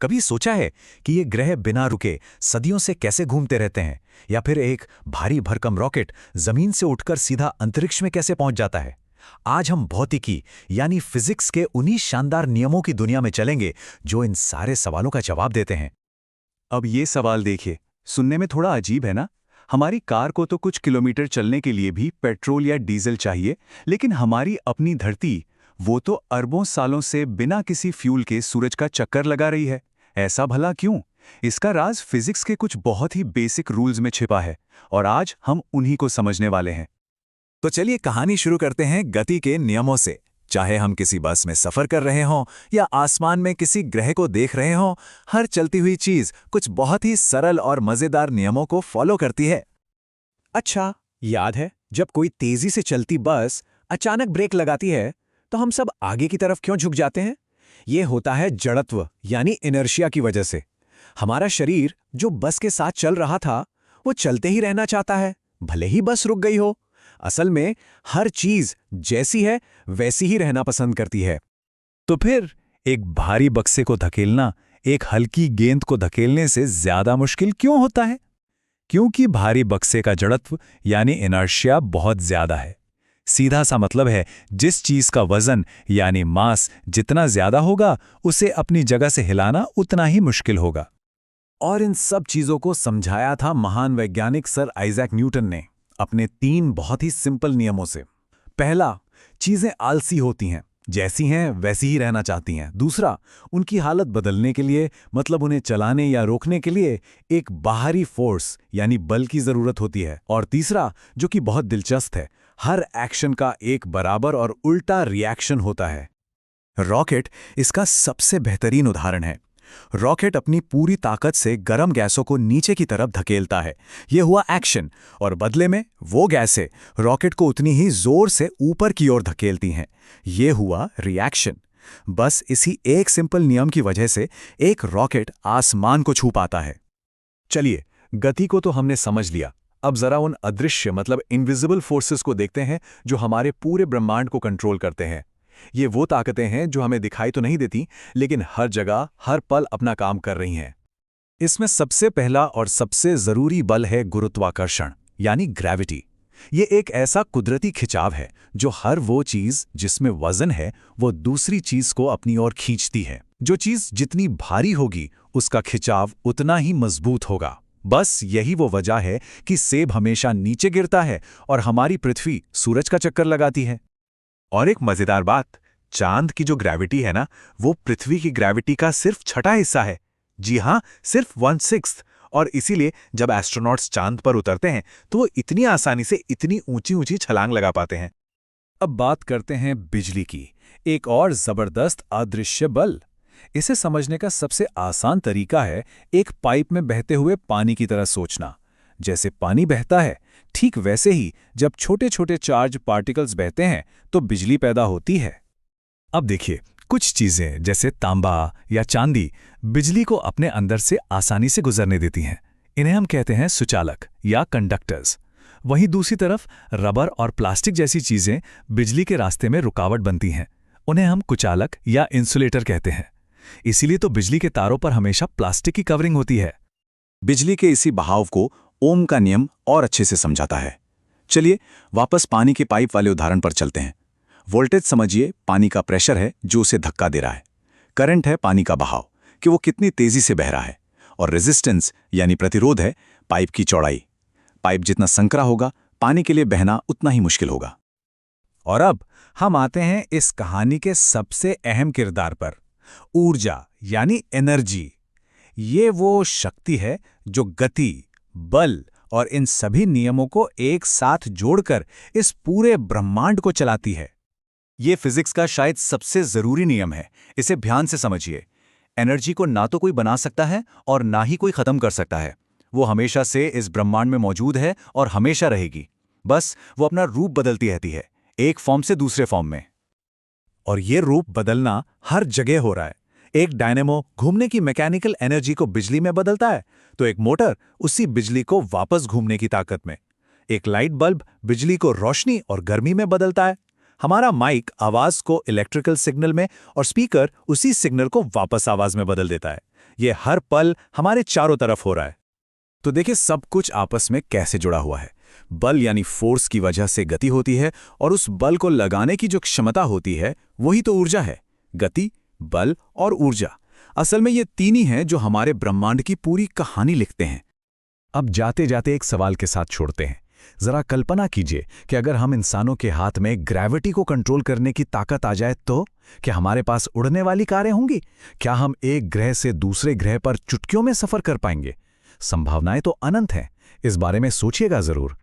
कभी सोचा है कि ये ग्रह बिना रुके सदियों से कैसे घूमते रहते हैं, या फिर एक भारी भरकम रॉकेट जमीन से उठकर सीधा अंतरिक्ष में कैसे पहुंच जाता है? आज हम भौतिकी यानी फिजिक्स के उन्हीं शानदार नियमों की दुनिया में चलेंगे जो इन सारे सवालों का जवाब देते हैं। अब ये सवाल देखिए, सुनने में थोड़ा अजीब है ना? हमारी कार को तो कुछ किलोमीटर चलने के लिए भी पेट्रोल या डीजल चाहिए, लेकिन हमारी अपनी धरती, वो तो अरबों सालों से बिना किसी फ्यूल के सूरज का चक्कर लगा रही है। ऐसा भला क्यों? इसका राज फिजिक्स के कुछ बहुत ही बेसिक रूल्स में छिपा है, और आज हम उन्हीं को समझने वाले हैं। तो चलिए कहानी शुरू करते हैं गति के नियमों से। चाहे हम किसी बस में सफर कर रहे हों या आसमान में किसी ग्रह को देख रहे हों, हर चलती हुई चीज कुछ बहुत ही सरल और मजेदार नियमों को फॉलो करती है। अच्छा, याद है जब कोई तेजी से चलती बस अचानक ब्रेक लगाती है तो हम सब आगे की तरफ क्यों झुक जाते हैं? ये होता है जड़त्व यानी इनर्शिया की वजह से। हमारा शरीर जो बस के साथ चल रहा था वो चलते ही रहना चाहता है, भले ही बस रुक गई हो। असल में हर चीज जैसी है वैसी ही रहना पसंद करती है। तो फिर एक भारी बक्से को धकेलना एक हल्की गेंद को धकेलने से ज्यादा मुश्किल क्यों होता है? क्योंकि भारी बक्से का जड़त्व यानी इनर्शिया बहुत ज्यादा है। सीधा सा मतलब है, जिस चीज का वजन यानी मास जितना ज्यादा होगा उसे अपनी जगह से हिलाना उतना ही मुश्किल होगा। और इन सब चीजों को समझाया था महान वैज्ञानिक सर आइजैक न्यूटन ने अपने 3 बहुत ही सिंपल नियमों से। पहला, चीजें आलसी होती हैं, जैसी हैं वैसी ही रहना चाहती हैं। दूसरा, उनकी हालत बदलने के लिए मतलब उन्हें चलाने या रोकने के लिए एक बाहरी फोर्स यानी बल की जरूरत होती है। और तीसरा, जो कि बहुत दिलचस्प है, हर एक्शन का एक बराबर और उल्टा रिएक्शन होता है। रॉकेट इसका सबसे बेहतरीन उदाहरण है। रॉकेट अपनी पूरी ताकत से गर्म गैसों को नीचे की तरफ धकेलता है, यह हुआ एक्शन, और बदले में वो गैसें रॉकेट को उतनी ही जोर से ऊपर की ओर धकेलती हैं, यह हुआ रिएक्शन। बस इसी एक सिंपल नियम की वजह से एक रॉकेट आसमान को छू पाता है। चलिए, गति को तो हमने समझ लिया, अब जरा उन अदृश्य मतलब इनविजिबल फोर्सेस को देखते हैं जो हमारे पूरे ब्रह्मांड को कंट्रोल करते हैं। ये वो ताकतें हैं जो हमें दिखाई तो नहीं देती, लेकिन हर जगह हर पल अपना काम कर रही हैं। इसमें सबसे पहला और सबसे जरूरी बल है गुरुत्वाकर्षण यानी ग्रेविटी। ये एक ऐसा कुदरती खिंचाव है जो हर वो चीज जिसमें वजन है वो दूसरी चीज को अपनी ओर खींचती है। जो चीज जितनी भारी होगी उसका खिंचाव उतना ही मजबूत होगा। बस यही वो वजह है कि सेब हमेशा नीचे गिरता है और हमारी पृथ्वी सूरज का चक्कर लगाती है। और एक मजेदार बात, चांद की जो ग्रेविटी है ना, वो पृथ्वी की ग्रेविटी का सिर्फ छठा हिस्सा है। जी हां, सिर्फ 1/6। और इसीलिए जब एस्ट्रोनॉट्स चांद पर उतरते हैं तो वो इतनी आसानी से इतनी ऊंची ऊंची छलांग लगा पाते हैं। अब बात करते हैं बिजली की, एक और जबरदस्त अदृश्य बल। इसे समझने का सबसे आसान तरीका है एक पाइप में बहते हुए पानी की तरह सोचना। जैसे पानी बहता है, ठीक वैसे ही जब छोटे छोटे चार्ज पार्टिकल्स बहते हैं तो बिजली पैदा होती है। अब देखिए, कुछ चीजें जैसे तांबा या चांदी बिजली को अपने अंदर से आसानी से गुजरने देती हैं। इन्हें हम कहते हैं सुचालक या कंडक्टर्स। वहीं दूसरी तरफ रबर और प्लास्टिक जैसी चीजें बिजली के रास्ते में रुकावट बनती हैं। उन्हें हम कुचालक या इंसुलेटर कहते हैं। इसीलिए तो बिजली के तारों पर हमेशा प्लास्टिक की कवरिंग होती है। बिजली के इसी बहाव को ओम का नियम और अच्छे से समझाता है। चलिए वापस पानी के पाइप वाले उदाहरण पर चलते हैं। वोल्टेज समझिए, पानी का प्रेशर है जो उसे धक्का दे रहा है। करंट है पानी का बहाव कि वो कितनी तेजी से बह रहा है। और रेजिस्टेंस यानी प्रतिरोध है पाइप की चौड़ाई। पाइप जितना संकरा होगा, पानी के लिए बहना उतना ही मुश्किल होगा। और अब हम आते हैं इस कहानी के सबसे अहम किरदार पर, ऊर्जा यानी एनर्जी। ये वो शक्ति है जो गति, बल और इन सभी नियमों को एक साथ जोड़कर इस पूरे ब्रह्मांड को चलाती है। ये फिजिक्स का शायद सबसे जरूरी नियम है, इसे ध्यान से समझिए। एनर्जी को ना तो कोई बना सकता है और ना ही कोई खत्म कर सकता है। वो हमेशा से इस ब्रह्मांड में मौजूद है और हमेशा रहेगी। बस वो अपना रूप बदलती रहती है, एक फॉर्म से दूसरे फॉर्म में। और ये रूप बदलना हर जगह हो रहा है। एक डायनेमो घूमने की मैकेनिकल एनर्जी को बिजली में बदलता है, तो एक मोटर उसी बिजली को वापस घूमने की ताकत में। एक लाइट बल्ब बिजली को रोशनी और गर्मी में बदलता है। हमारा माइक आवाज को इलेक्ट्रिकल सिग्नल में और स्पीकर उसी सिग्नल को वापस आवाज में बदल देता है। ये हर पल हमारे चारों तरफ हो रहा है। तो देखिए सब कुछ आपस में कैसे जुड़ा हुआ है। बल यानी फोर्स की वजह से गति होती है और उस बल को लगाने की जो क्षमता होती है वही तो ऊर्जा है। गति, बल और ऊर्जा, असल में ये तीन ही हैं जो हमारे ब्रह्मांड की पूरी कहानी लिखते हैं। अब जाते जाते एक सवाल के साथ छोड़ते हैं। जरा कल्पना कीजिए कि अगर हम इंसानों के हाथ में ग्रेविटी को कंट्रोल करने की ताकत आ जाए तो क्या हमारे पास उड़ने वाली कारें होंगी? क्या हम एक ग्रह से दूसरे ग्रह पर चुटकियों में सफर कर पाएंगे? संभावनाएं तो अनंत हैं। इस बारे में सोचिएगा जरूर।